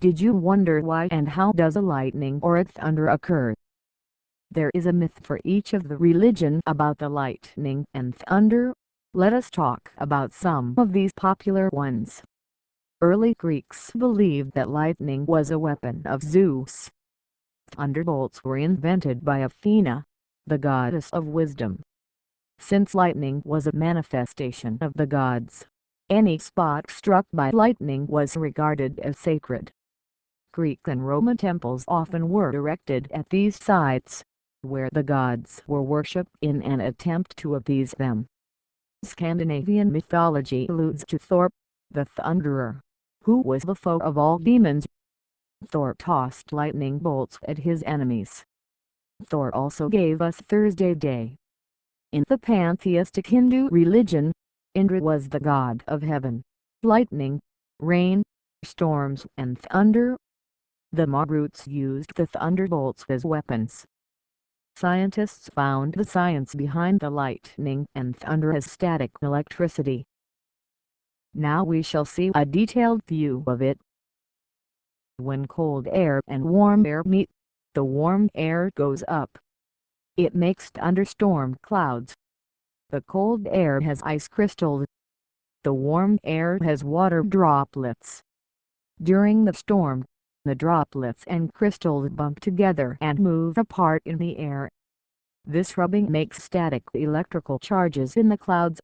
Did you wonder why and how does a lightning or a thunder occur? There is a myth for each of the religion about the lightning and thunder. Let us talk about some of these popular ones. Early Greeks believed that lightning was a weapon of Zeus. Thunderbolts were invented by Athena, the goddess of wisdom. Since lightning was a manifestation of the gods, any spot struck by lightning was regarded as sacred. Greek and Roman temples often were erected at these sites, where the gods were worshipped in an attempt to appease them. Scandinavian mythology alludes to Thor, the thunderer, who was the foe of all demons. Thor tossed lightning bolts at his enemies. Thor also gave us Thursday Day. In the pantheistic Hindu religion, Indra was the god of heaven, lightning, rain, storms and thunder. The Maruts used the thunderbolts as weapons. Scientists found the science behind the lightning and thunder as static electricity. Now we shall see a detailed view of it. When cold air and warm air meet, the warm air goes up. It makes thunderstorm clouds. The cold air has ice crystals. The warm air has water droplets. During the storm, the droplets and crystals bump together and move apart in the air. This rubbing makes static electrical charges in the clouds.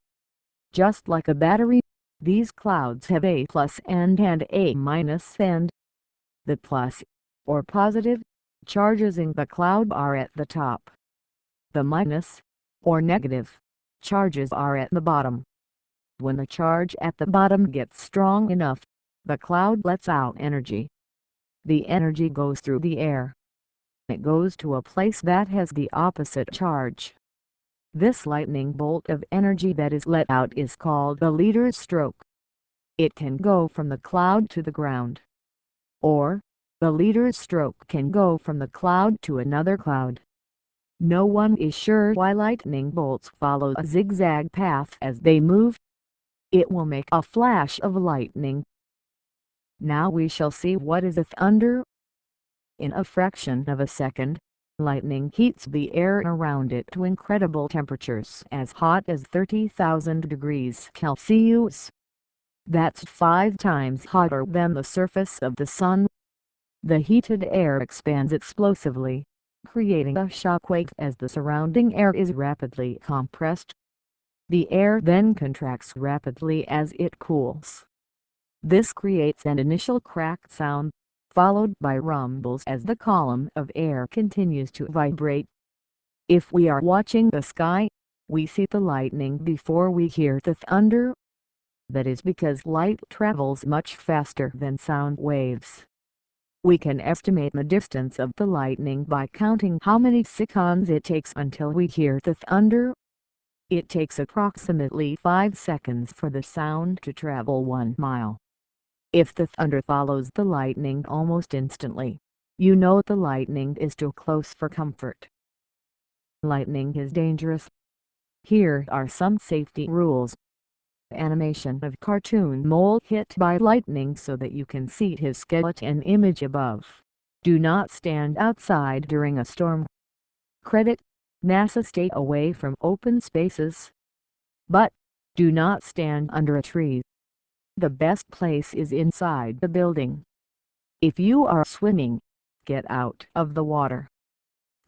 Just like a battery, these clouds have a plus end and a minus end. The plus, or positive, charges in the cloud are at the top. The minus, or negative, charges are at the bottom. When the charge at the bottom gets strong enough, the cloud lets out energy. The energy goes through the air. It goes to a place that has the opposite charge. This lightning bolt of energy that is let out is called a leader's stroke. It can go from the cloud to the ground. Or, the leader's stroke can go from the cloud to another cloud. No one is sure why lightning bolts follow a zigzag path as they move. It will make a flash of lightning. Now we shall see what is a thunder. In a fraction of a second, lightning heats the air around it to incredible temperatures as hot as 30,000 degrees Celsius. That's 5 times hotter than the surface of the sun. The heated air expands explosively, creating a shockwave as the surrounding air is rapidly compressed. The air then contracts rapidly as it cools. This creates an initial cracked sound, followed by rumbles as the column of air continues to vibrate. If we are watching the sky, we see the lightning before we hear the thunder. That is because light travels much faster than sound waves. We can estimate the distance of the lightning by counting how many seconds it takes until we hear the thunder. It takes approximately 5 seconds for the sound to travel 1 mile. If the thunder follows the lightning almost instantly, you know the lightning is too close for comfort. Lightning is dangerous. Here are some safety rules. Animation of cartoon mole hit by lightning so that you can see his skeleton image above. Do not stand outside during a storm. Credit: NASA stay away from open spaces. But, do not stand under a tree. The best place is inside the building. If you are swimming, get out of the water.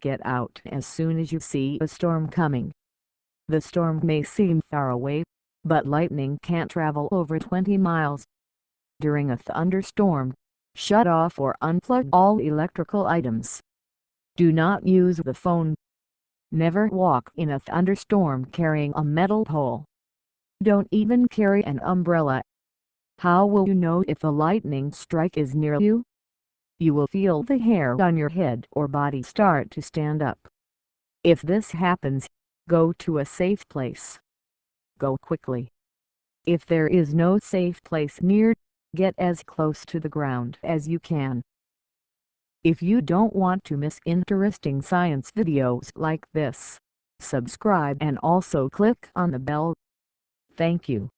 Get out as soon as you see a storm coming. The storm may seem far away, but lightning can't travel over 20 miles. During a thunderstorm, shut off or unplug all electrical items. Do not use the phone. Never walk in a thunderstorm carrying a metal pole. Don't even carry an umbrella. How will you know if a lightning strike is near you? You will feel the hair on your head or body start to stand up. If this happens, go to a safe place. Go quickly. If there is no safe place near, get as close to the ground as you can. If you don't want to miss interesting science videos like this, subscribe and also click on the bell. Thank you.